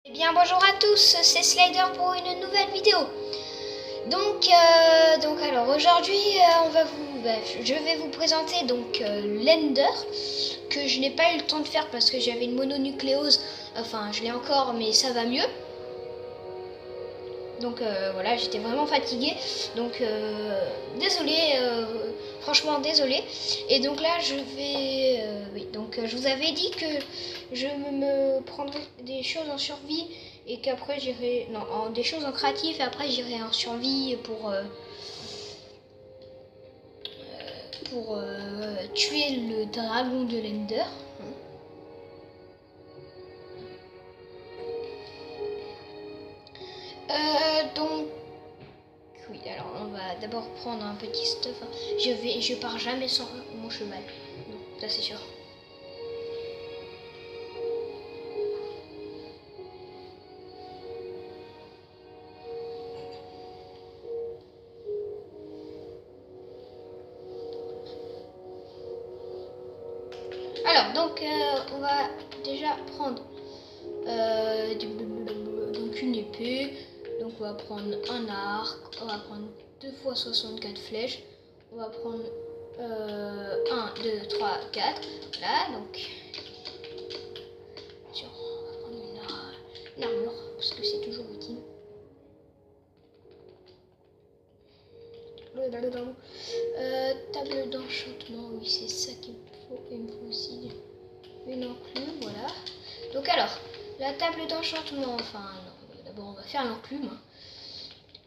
Eh bien bonjour à tous, c'est Slider pour une nouvelle vidéo. Donc alors aujourd'hui je vais vous présenter l'Ender que je n'ai pas eu le temps de faire parce que j'avais une mononucléose. Enfin je l'ai encore mais ça va mieux. Donc voilà, j'étais vraiment fatiguée. Donc désolée, franchement désolée. Et donc là je vais je vous avais dit que je me prendrais des choses en survie et qu'après j'irai des choses en créatif et après j'irai en survie pour tuer le dragon de l'Ender. Donc oui, alors on va d'abord prendre un petit stuff. Je pars jamais sans mon cheval. Non, ça c'est sûr. Alors on va déjà prendre une épée. Donc on va prendre un arc, on va prendre 2 fois 64 flèches, on va prendre 1, 2, 3, 4, voilà, donc on va prendre une armure, parce que c'est toujours utile. Table d'enchantement, oui c'est ça qu'il me faut, il me faut aussi une enclume, voilà. Donc alors, la table d'enchantement, enfin non, d'abord on va faire l'enclume.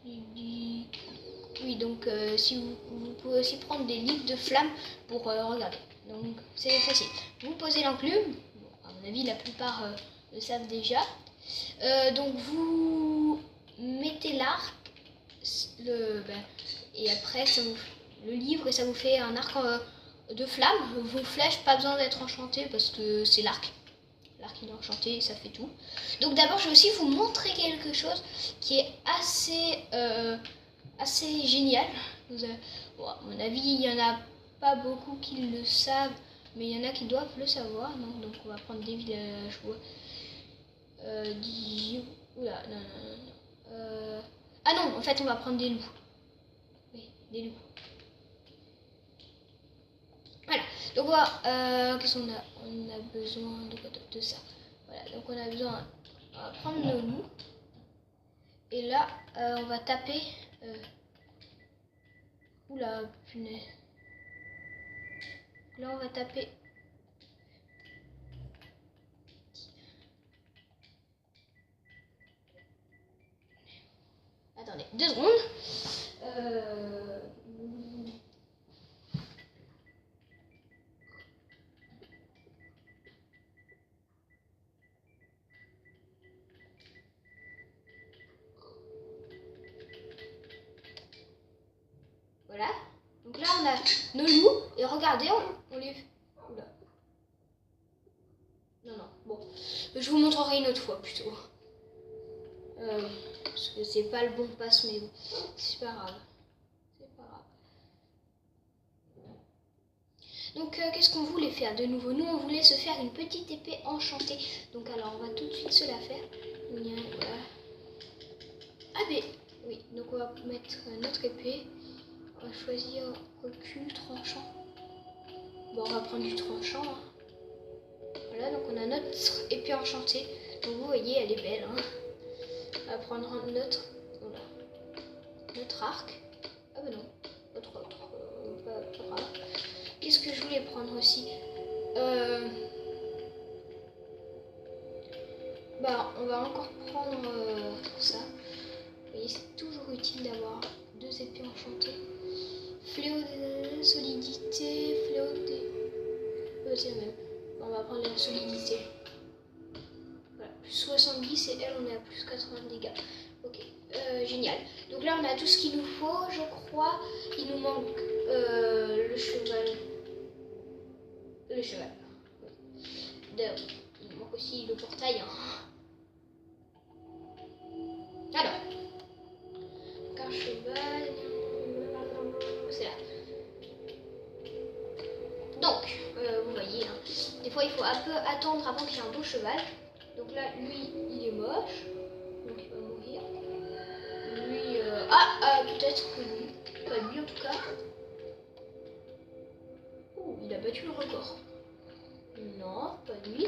Oui, donc si vous pouvez aussi prendre des livres de flammes pour regarder. Donc c'est facile. Vous posez l'enclume. Bon, à mon avis, la plupart le savent déjà. Donc vous mettez l'arc, et après le livre et ça vous fait un arc de flammes. Vos flèches, pas besoin d'être enchantées parce que c'est l'arc. L'arc il est enchanté, ça fait tout. Donc d'abord, je vais aussi vous montrer quelque chose qui est assez génial. Bon, à mon avis, il n'y en a pas beaucoup qui le savent, mais il y en a qui doivent le savoir. Donc on va prendre des villageois. Oula, non. Ah non, en fait, on va prendre des loups. Oui, des loups. Voilà. Donc voilà, qu'est-ce qu'on a? On a besoin de ça. Voilà, donc on a besoin. On va prendre nos loups. Et là, on va taper. Oula, punaise. Là, on va taper. Attendez, 2 secondes. Voilà. Donc là, on a nos loups. Et regardez, on les... Oula. Non. Bon. Je vous montrerai une autre fois, plutôt. Parce que c'est pas le bon passe, mais bon. C'est pas grave. Donc, qu'est-ce qu'on voulait faire de nouveau? Nous, on voulait se faire une petite épée enchantée. Donc, alors, on va tout de suite se la faire. Voilà. Ah, mais oui. Donc, on va mettre notre épée. On va choisir recul, tranchant. Bon, on va prendre du tranchant. Voilà, donc on a notre épée enchantée. Donc, vous voyez, elle est belle. On va prendre notre arc. Ah, bah non. Pas grave. Qu'est-ce que je voulais prendre aussi? On va encore prendre ça. Vous voyez, c'est toujours utile d'avoir 2 épées enchantées. Fléau de solidité, fléau des... c'est le même. On va prendre la solidité. Voilà, plus 70 et elle, on est à plus 80 dégâts. Ok, génial. Donc là, on a tout ce qu'il nous faut, je crois. Il nous manque le cheval. D'ailleurs, il nous manque aussi le portail. Alors, un cheval, c'est là. Donc, vous voyez, des fois il faut un peu attendre avant qu'il y ait un beau cheval. Donc là, lui, il est moche. Peut-être que lui. Pas lui en tout cas. Oh, il a battu le record. Non, pas lui.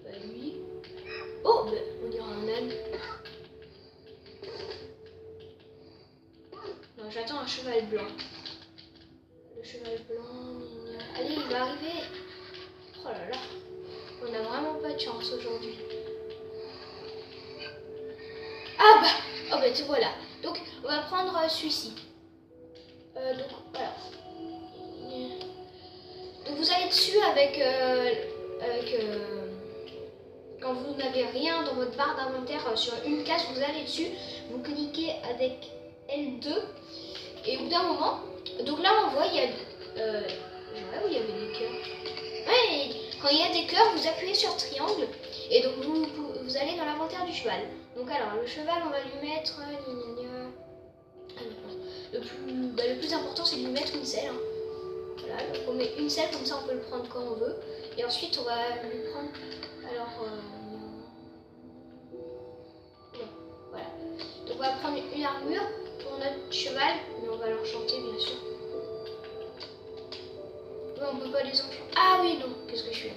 Pas lui. Oh, ben, on dirait un âne. Non, j'attends un cheval blanc. Le cheval blanc, mignon. Allez, il va arriver. Oh là là. On a vraiment pas de chance aujourd'hui. Ah bah, oh bah te voilà. Donc on va prendre celui-ci. Donc voilà. Donc vous allez dessus avec, quand vous n'avez rien dans votre barre d'inventaire sur une case, vous allez dessus, vous cliquez avec L2 et au bout d'un moment, donc là on voit il y a, ouais, il y avait des cœurs. Ouais, et quand il y a des cœurs, vous appuyez sur triangle et donc vous allez dans l'inventaire du cheval. Donc alors le cheval, on va lui mettre le plus important c'est de lui mettre une selle. Hein. Voilà, donc on met une selle comme ça on peut le prendre quand on veut. Et ensuite on va lui prendre alors non, voilà. Donc on va prendre une armure pour notre cheval, mais on va l'enchanter bien sûr. Mais on peut pas les enchanter. Ah oui non, qu'est-ce que je fais là?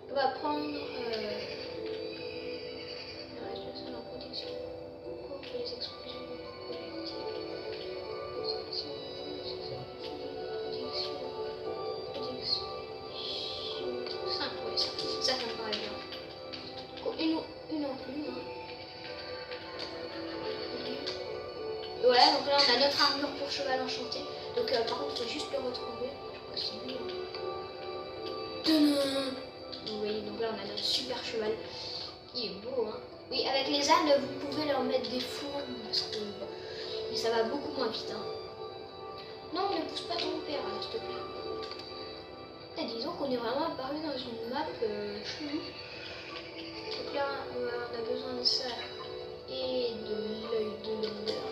On va prendre la protection. Contre les explosions protection. 5, ouais, ça me paraît bien. Une en plus. Hein. Et voilà, donc là on a notre armure pour cheval enchanté. Donc par contre, il faut juste le retrouver. Je crois que c'est lui. Hein. Vous voyez, donc là on a notre super cheval qui est beau. Hein. Oui, avec les ânes, vous pouvez leur mettre des fours, parce que... mais ça va beaucoup moins vite. Hein. Non, ne pousse pas ton père, hein, s'il te plaît. Et disons qu'on est vraiment apparu dans une map chelou. Donc là, on a besoin de ça et de l'œil de l'honneur.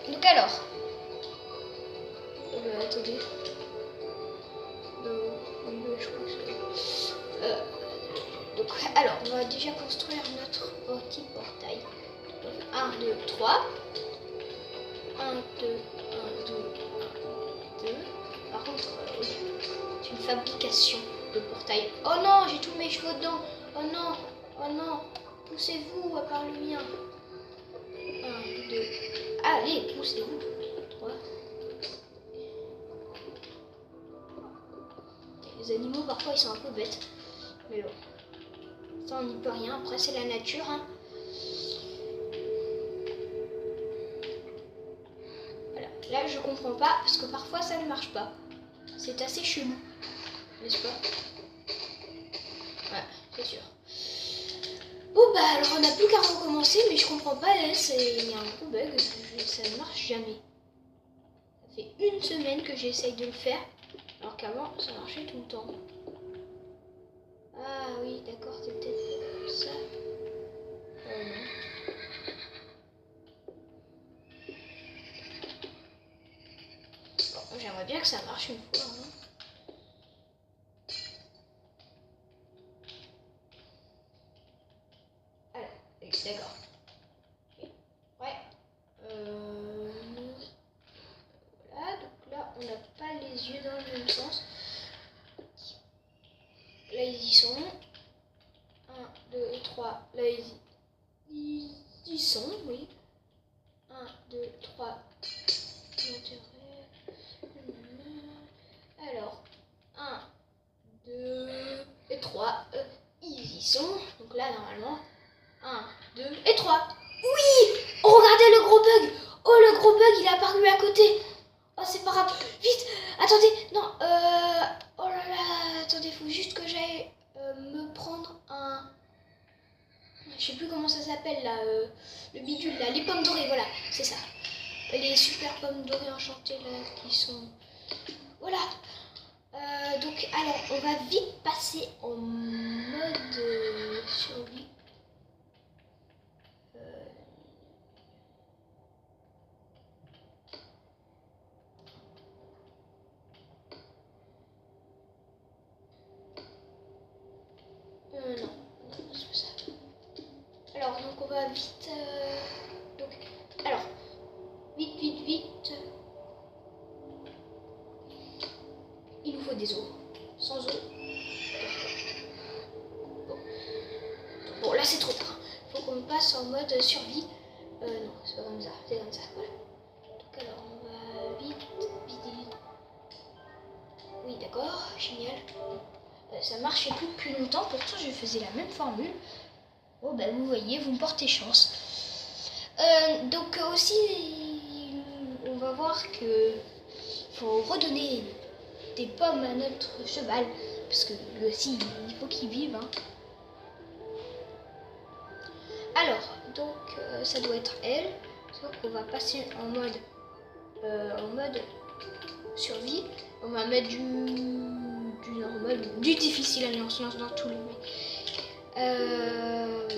Donc alors, attendez. Je crois que c'est... donc alors, on va déjà construire notre petit portail. 1, 2, 3. 1, 2, 1, 2, 1, 2. Par contre, c'est une fabrication de portail. Oh non, j'ai tous mes cheveux dedans. Oh non, oh non. Poussez-vous à part le mien. 1, 2. Allez, poussez-vous. 3. Les animaux, parfois, ils sont un peu bêtes. Mais bon. Ça, on n'y peut rien. Après, c'est la nature. Hein. Voilà. Là, je comprends pas parce que parfois, ça ne marche pas. C'est assez chelou. N'est-ce pas? Ouais, c'est sûr. Bon, bah, alors, on n'a plus qu'à recommencer, mais je comprends pas. Là, il y a un gros bug. Ça ne marche jamais. Ça fait une semaine que j'essaye de le faire. Alors qu'avant, ça marchait tout le temps. Ah oui, d'accord, c'est peut-être ça. Non. Bon, j'aimerais bien que ça marche une fois. Hein. Alors, oui, d'accord. Ouais. Voilà, donc là, on n'a pas les yeux dans le même sens. Là, ils y sont. 1, 2, 3. Là, ils y sont, oui. 1, 2, 3. Alors, 1, 2 et 3. Ils y sont. Donc là, normalement, 1, 2 et 3. Oui! Oh, regardez le gros bug! Oh, le gros bug, il est apparu à côté. Oh, c'est pas grave. Vite! Attendez, non. Oh là là, attendez, faut juste que j'aille me prendre un... Je sais plus comment ça s'appelle là, le bidule là, les pommes dorées, voilà, c'est ça. Les super pommes dorées enchantées là, qui sont... Voilà. Donc, alors, on va vite passer en mode survie. va vite. Donc, alors, vite. Il nous faut des os. Sans os. Bon, là c'est trop tard. Faut qu'on passe en mode survie. Non, c'est pas comme ça. C'est comme ça. Voilà. Donc alors, on va vite. Oui, d'accord. Génial. Ça marchait plus depuis longtemps. Pourtant, je faisais la même formule. Bon, bah vous voyez, vous me portez chance. Donc aussi, on va voir que faut redonner des pommes à notre cheval. Parce que lui aussi, il faut qu'il vive. Hein. Alors, donc ça doit être elle. Donc on va passer en mode survie. On va mettre du normal, du difficile. Allez, on se lance dans tous les mecs. Alors,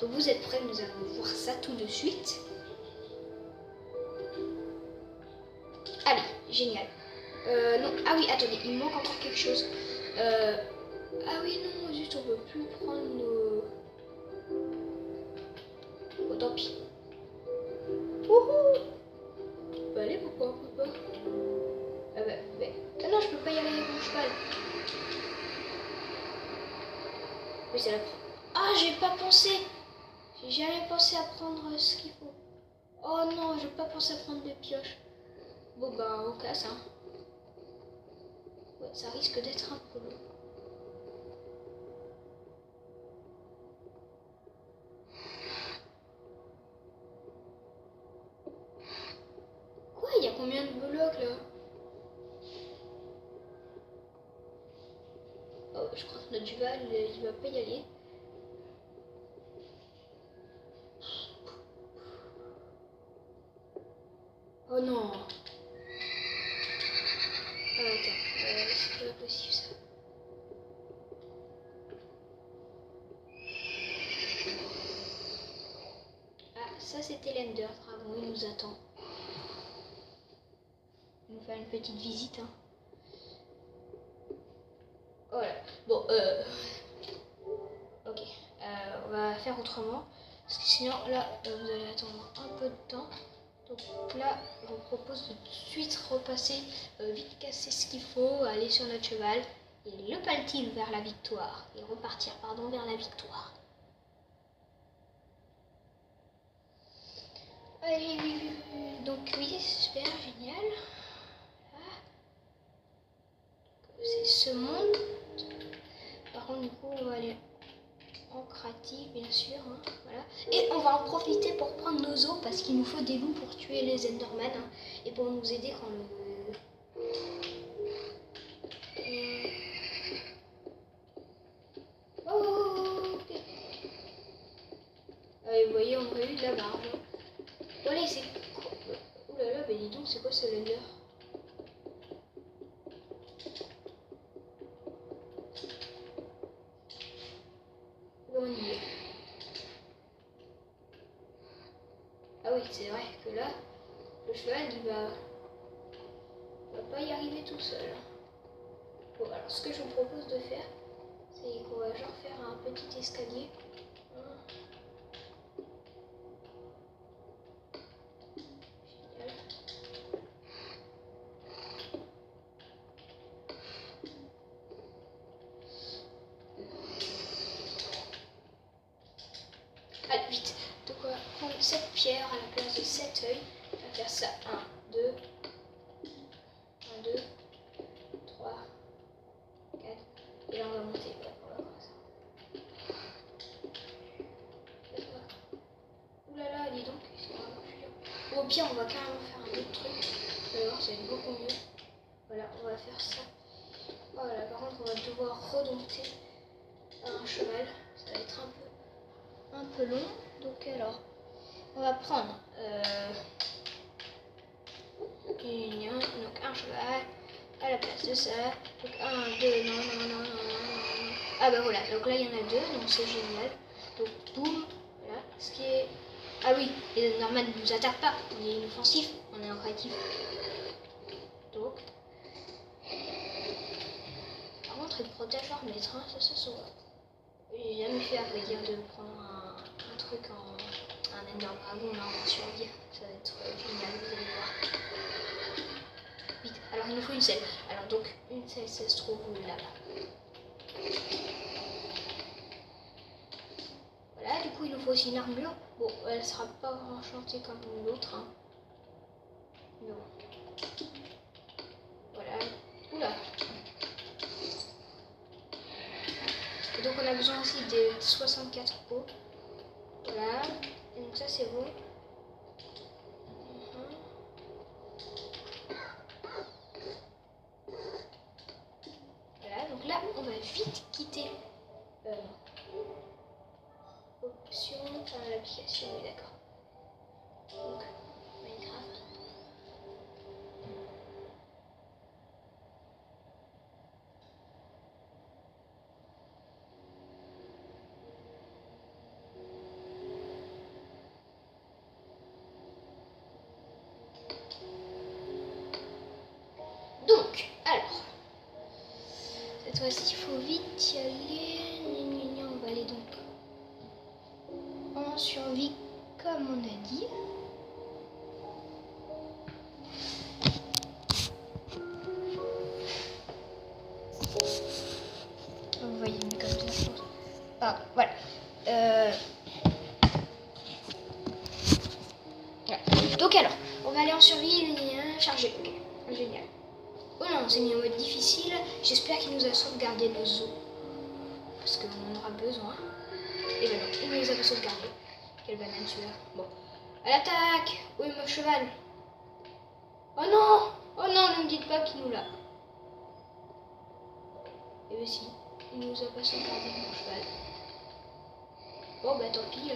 donc vous êtes prêts, nous allons voir ça tout de suite. Allez, génial. Non, ah oui, attendez, il manque encore quelque chose. Ah oui, non, juste on peut plus prendre nos... Oh, tant pis. Wouhou! On peut aller, pourquoi on peut pas? Ah non, je peux pas y aller avec mon cheval. Oui, c'est la... Ah, j'ai pas pensé. J'ai jamais pensé à prendre ce qu'il faut. Oh non, j'ai pas pensé à prendre des pioches. Bon, bah, on casse, hein. Ouais, ça risque d'être un peu long. Quoi? Il y a combien de blocs, là? Oh, je crois que notre cheval, il va pas y aller. Oh non. Ah, attends, c'est pas possible ça. Ah, ça c'était l'Ender Dragon, il nous attend. Il nous fait une petite visite. Hein. Voilà. Bon, ok. On va faire autrement. Parce que sinon, là, vous allez attendre un peu de temps. Donc là, je vous propose de tout de suite repasser, vite casser ce qu'il faut, aller sur notre cheval et le paltil vers la victoire. Et repartir, pardon, vers la victoire. Allez, donc oui, super, génial. Là. C'est ce monde. Par contre, du coup, on va aller en créatif, bien sûr. Hein, voilà. Et on va en profiter pour prendre nos os parce qu'il nous faut des loups pour tuer les Enderman hein, et pour nous aider quand le... Oh, okay. Vous voyez, on a eu de la barbe. Voilà, c'est... Oh là là, mais dis donc, c'est quoi ce Ender? On y est. Ah oui, c'est vrai que là, le cheval, il va pas y arriver tout seul. Bon, alors ce que je vous propose de faire, c'est qu'on va genre faire un petit escalier. Génial. Allez, vite. Donc on va prendre cette pierre à la place de 7 œils. On va faire ça. 1, 2, 1, 2, 3, 4. Et là on va monter. Ouais, on va faire ça. Ouh là là, dis donc, c'est vraiment chiant. Au pire, on va carrément faire un autre truc. Alors, ça va être beaucoup mieux. Voilà, on va faire ça. Voilà, par contre, on va devoir redompter un cheval. Ça va être un peu long. Donc, alors, on va prendre donc un cheval à la place de ça. Donc, 1, 2, non. Ah bah voilà, donc là, il y en a 2, donc c'est génial. Donc, boum, voilà. Ce qui est... Ah oui, les Normands ne nous attaquent pas, on est inoffensif, on est en créatif. Donc, par contre, ils protègent leur maître, hein, ça se voit. J'ai jamais fait à vrai dire de prendre un truc un Ender Dragon là en survie. Ça va être génial, vous allez voir. Vite, alors il nous faut une selle. Alors donc une selle, ça se trouve là-bas. Voilà, du coup il nous faut aussi une armure. Bon, elle sera pas enchantée comme l'autre. Hein. Mais bon. Voilà. Oula. Et donc on a besoin aussi de 64 pots. Voilà. Et donc ça c'est bon. Voilà, donc là on va vite quitter option, l'application, oui d'accord. Donc Minecraft. Donc, alors, cette fois-ci, il faut vite y aller. On va aller donc en survie, comme on a dit. Vous voyez mieux comme ça, je pense. Ah, voilà. Voilà. Donc alors, on va aller en survie, charger. Ok, génial. Oh non, c'est mis en mode difficile. J'espère qu'il nous a sauvegardé nos os. Parce qu'on en aura besoin. Et ben non, il nous a pas sauvegardé. Quelle banane celui-là. Bon. À l'attaque. Oui, mon cheval. Oh non. Oh non, ne me dites pas qu'il nous l'a. Eh ben si, il nous a pas sauvegardé mon cheval. Bon bah tant pis.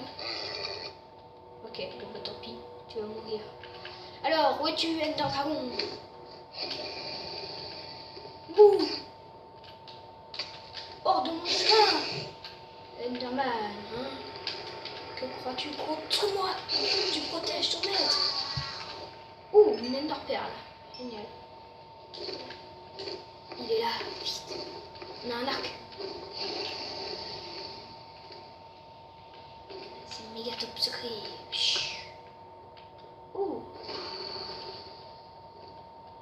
Ok, bon bah tant pis. Tu vas mourir. Alors, où es-tu, Ender Dragon? Bouh! Hors de mon chemin! Enderman, hein? Que crois-tu contre moi? Tu protèges ton maître. Ouh, une Ender Perle. Génial. Il est là, vite. On a un arc. C'est le méga top secret. Ouh.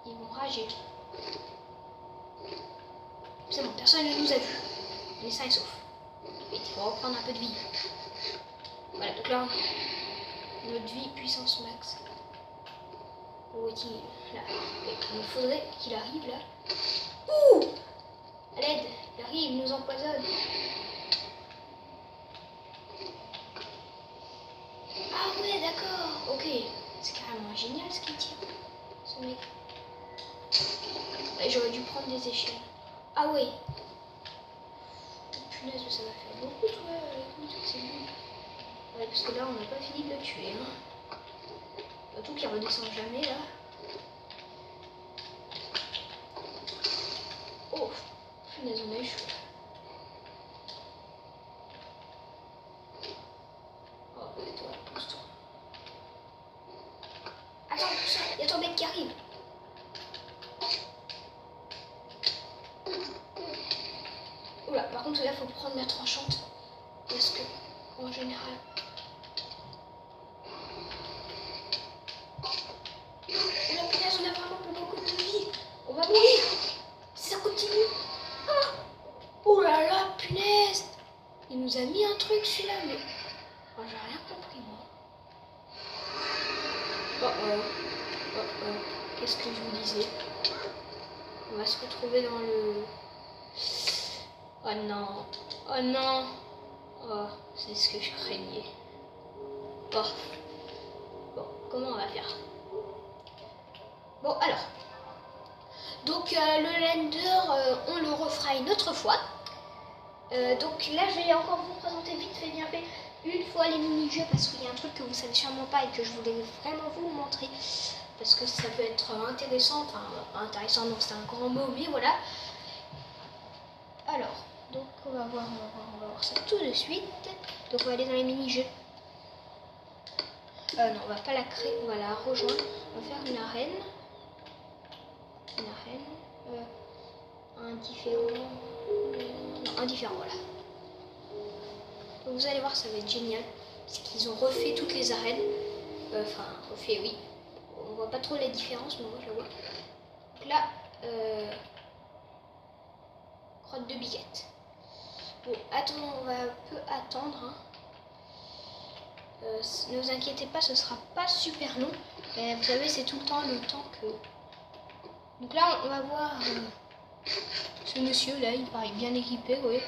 Ils vont rager. C'est bon, personne ne nous a vus. On est sains et saufs. Vite, il faut reprendre un peu de vie. Voilà, donc là, notre vie puissance max. Où est-il? Là. Il me faudrait qu'il arrive là. Ouh! À l'aide, il arrive, il nous empoisonne. Ah ouais, d'accord, ok. C'est carrément génial ce qu'il tire, ce mec. Ouais, j'aurais dû prendre des échelles. Ah ouais. Punaise, ça va faire beaucoup, toi, c'est bon. Ouais, parce que là, on n'a pas fini de le tuer. Hein. Surtout qu'il redescend jamais, là. Oh, punaise, on a eu chaud. Oh, ouais, toi, pousse-toi. Attends, pousse-toi, il y a ton mec qui arrive. Oula, par contre, là, faut prendre la tranchante. Parce que, en général... Oula, punaise, on a vraiment plus beaucoup de vie. On va mourir. Si ça continue. Ah, oh là là, punaise. Il nous a mis un truc, celui-là, mais... Oh, j'ai rien compris, moi. Qu'est-ce que je vous disais? On va se retrouver dans le... Oh non. Oh non. Oh, c'est ce que je craignais. Oh. Bon, comment on va faire? Bon, alors. Donc, le Lender, on le refera une autre fois. Donc là, je vais encore vous présenter vite fait, bien fait, une fois les mini-jeux, parce qu'il y a un truc que vous savez sûrement pas et que je voulais vraiment vous montrer. Parce que ça peut être intéressant, enfin, intéressant, non, c'est un grand mot, mais voilà. Alors, donc on va voir ça tout de suite. Donc on va aller dans les mini-jeux. Non, on va pas la créer, on va la rejoindre. On va faire une arène. Une arène. Indifférent. Non, indifférent, voilà. Donc vous allez voir, ça va être génial. parce qu'ils ont refait toutes les arènes. Enfin, refait, oui. On voit pas trop la différence, mais moi je la vois. Donc là, grotte de Biquette. Bon, attends, on va un peu attendre. Hein. Ne vous inquiétez pas, ce sera pas super long. Mais vous savez, c'est tout le temps que... Donc là, on va voir ce monsieur là, il paraît bien équipé, oui.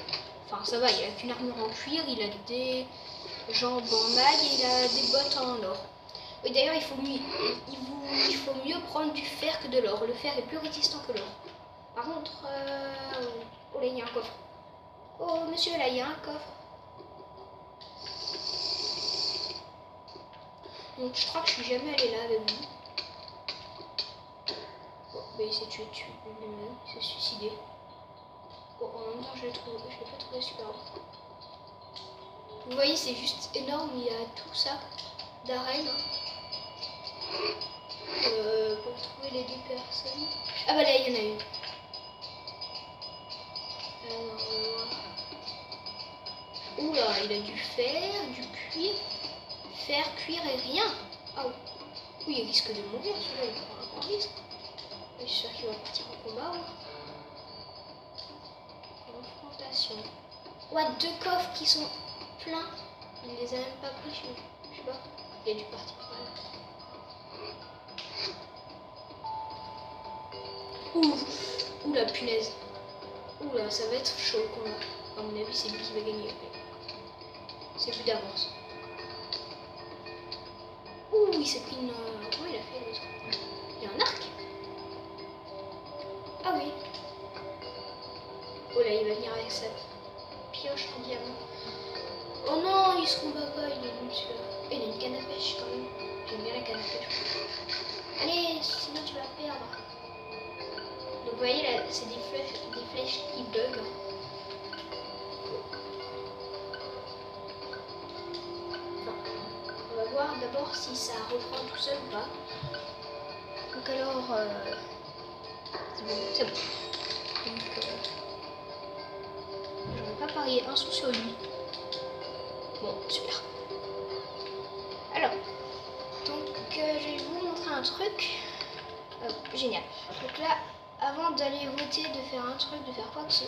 Enfin, ça va, il a qu'une armure en cuir, il a des jambes en maille et il a des bottes en or. Oui, d'ailleurs, il faut mieux prendre du fer que de l'or. Le fer est plus résistant que l'or. Par contre, oh là, il y a un coffre. Oh, monsieur, là, il y a un coffre. Donc, je crois que je suis jamais allé là avec vous. Bon, bah, il s'est tué lui-même, il s'est suicidé. Bon, en même temps, je l'ai pas trouvé super bon. Vous voyez, c'est juste énorme, il y a tout ça d'arènes. Pour trouver les deux personnes. Ah bah là, il y en a une. Oula, il a du fer, du cuir. Fer, cuir et rien. Ah oui, il risque de mourir, celui-là, il prend un grand risque. Je suis sûr qu'il va partir en combat. Ouais. Confrontation. Ouais, deux coffres qui sont pleins. Il les a même pas pris, je sais pas. Il a dû partir par là. Ouh, la punaise. Ouh là, ça va être chaud le combat. À mon avis, c'est lui qui va gagner. C'est plus d'avance. Ouh, il s'est pris une... Comment il a fait l'autre? Il a un arc? Ah oui. Oh là, il va venir avec sa pioche en diamant. Oh non, il se combat pas, il est nul celui-là. Il a une canne à pêche quand même. J'aime bien la canne à pêche. Allez, sinon tu vas perdre. Donc vous voyez là, c'est des flèches qui bug. Enfin, on va voir d'abord si ça reprend tout seul ou pas. Donc alors, c'est bon. Donc, j'aurais pas parié un sou sur lui. Bon, super. Alors, donc je vais vous montrer un truc. Génial. Donc là, avant d'aller voter, de faire un truc, de faire quoi que ce